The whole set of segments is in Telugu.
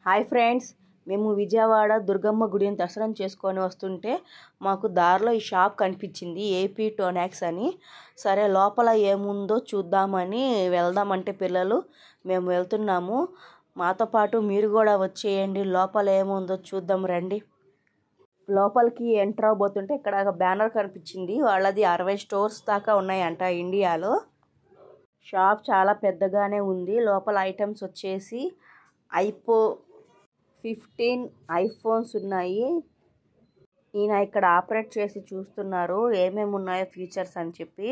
హాయ్ ఫ్రెండ్స్, మేము విజయవాడ దుర్గమ్మ గుడిని దర్శనం చేసుకొని వస్తుంటే మాకు దారిలో ఈ షాప్ కనిపించింది, ఏపీ టోనాక్స్ అని. సరే లోపల ఏముందో చూద్దామని వెళ్దామంటే పిల్లలు మేము వెళ్తున్నాము. మాతో పాటు మీరు కూడా వచ్చేయండి, లోపల ఏముందో చూద్దాం రండి. లోపలికి ఎంటర్ అవబోతుంటే ఇక్కడ ఒక బ్యానర్ కనిపించింది, వాళ్ళది 60 స్టోర్స్ దాకా ఉన్నాయంట ఇండియాలో. షాప్ చాలా పెద్దగానే ఉంది. లోపల ఐటమ్స్ వచ్చేసి 15 ఐఫోన్స్ ఉన్నాయి. ఈయన ఇక్కడ ఆపరేట్ చేసి చూస్తున్నారు ఏమేమి ఉన్నాయో ఫీచర్స్ అని చెప్పి.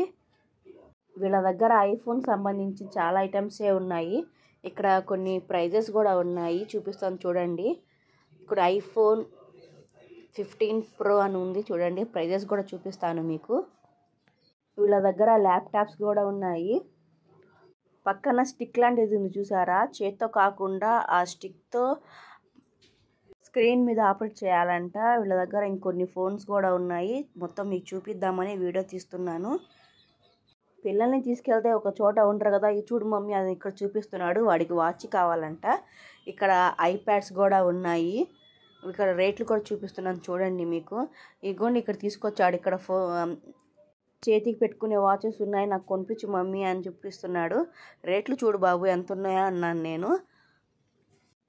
వీళ్ళ దగ్గర ఐఫోన్ సంబంధించి చాలా ఐటమ్సే ఉన్నాయి. ఇక్కడ కొన్ని ప్రైజెస్ కూడా ఉన్నాయి, చూపిస్తాను చూడండి. ఇక్కడ ఐఫోన్ 15 Pro అని ఉంది చూడండి, ప్రైజెస్ కూడా చూపిస్తాను మీకు. వీళ్ళ దగ్గర ల్యాప్టాప్స్ కూడా ఉన్నాయి. పక్కన స్టిక్ లాంటిది ఉంది చూసారా, చేత్తో కాకుండా ఆ స్టిక్తో స్క్రీన్ మీద ఆపరేట్ చేయాలంట. వీళ్ళ దగ్గర ఇంకొన్ని ఫోన్స్ కూడా ఉన్నాయి, మొత్తం మీకు చూపిద్దామని వీడియో తీస్తున్నాను. పిల్లల్ని తీసుకెళ్తే ఒక చోట ఉంటారు కదా, ఇది చూడు మమ్మీ అది ఇక్కడ చూపిస్తున్నాడు, వాడికి వాచ్ కావాలంట. ఇక్కడ ఐప్యాడ్స్ కూడా ఉన్నాయి. ఇక్కడ రేట్లు కూడా చూపిస్తున్నాను చూడండి మీకు. ఇగోండి ఇక్కడ తీసుకొచ్చాడు, ఇక్కడ చేతికి పెట్టుకునే వాచెస్ ఉన్నాయి, నాకు కొనిపించు మమ్మీ అని చూపిస్తున్నాడు. రేట్లు చూడు బాబు ఎంత ఉన్నాయో అన్నాను నేను.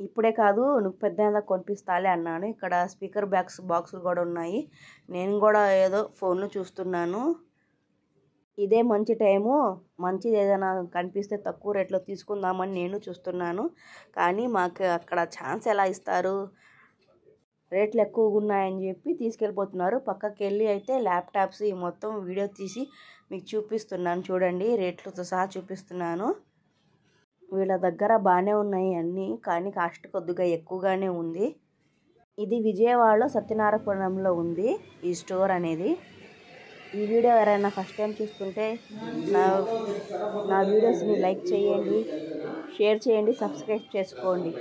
ఇప్పుడే కాదు నువ్వు పెద్ద కొనిపిస్తాలే అన్నాను. ఇక్కడ స్పీకర్ బాక్స్ కూడా ఉన్నాయి. నేను కూడా ఏదో ఫోన్లో చూస్తున్నాను. ఇదే మంచి టైము, మంచిది ఏదైనా కనిపిస్తే తక్కువ రేట్లో తీసుకుందామని నేను చూస్తున్నాను. కానీ మాకు అక్కడ ఛాన్స్ ఎలా ఇస్తారు, రేట్లు ఎక్కువగా ఉన్నాయని చెప్పి తీసుకెళ్ళిపోతున్నారు. పక్కకి వెళ్ళి అయితే ల్యాప్టాప్స్ ఈ మొత్తం వీడియో తీసి మీకు చూపిస్తున్నాను చూడండి, రేట్లతో సహా చూపిస్తున్నాను. వీళ్ళ దగ్గర బాగానే ఉన్నాయి అన్నీ, కానీ కాస్ట్ కొద్దిగా ఎక్కువగానే ఉంది. ఇది విజయవాడలో సత్యనారాయణపురంలో ఉంది ఈ స్టోర్ అనేది. ఈ వీడియో ఎవరైనా ఫస్ట్ టైం చూస్తుంటే నా వీడియోస్ని లైక్ చేయండి, షేర్ చేయండి, సబ్స్క్రైబ్ చేసుకోండి.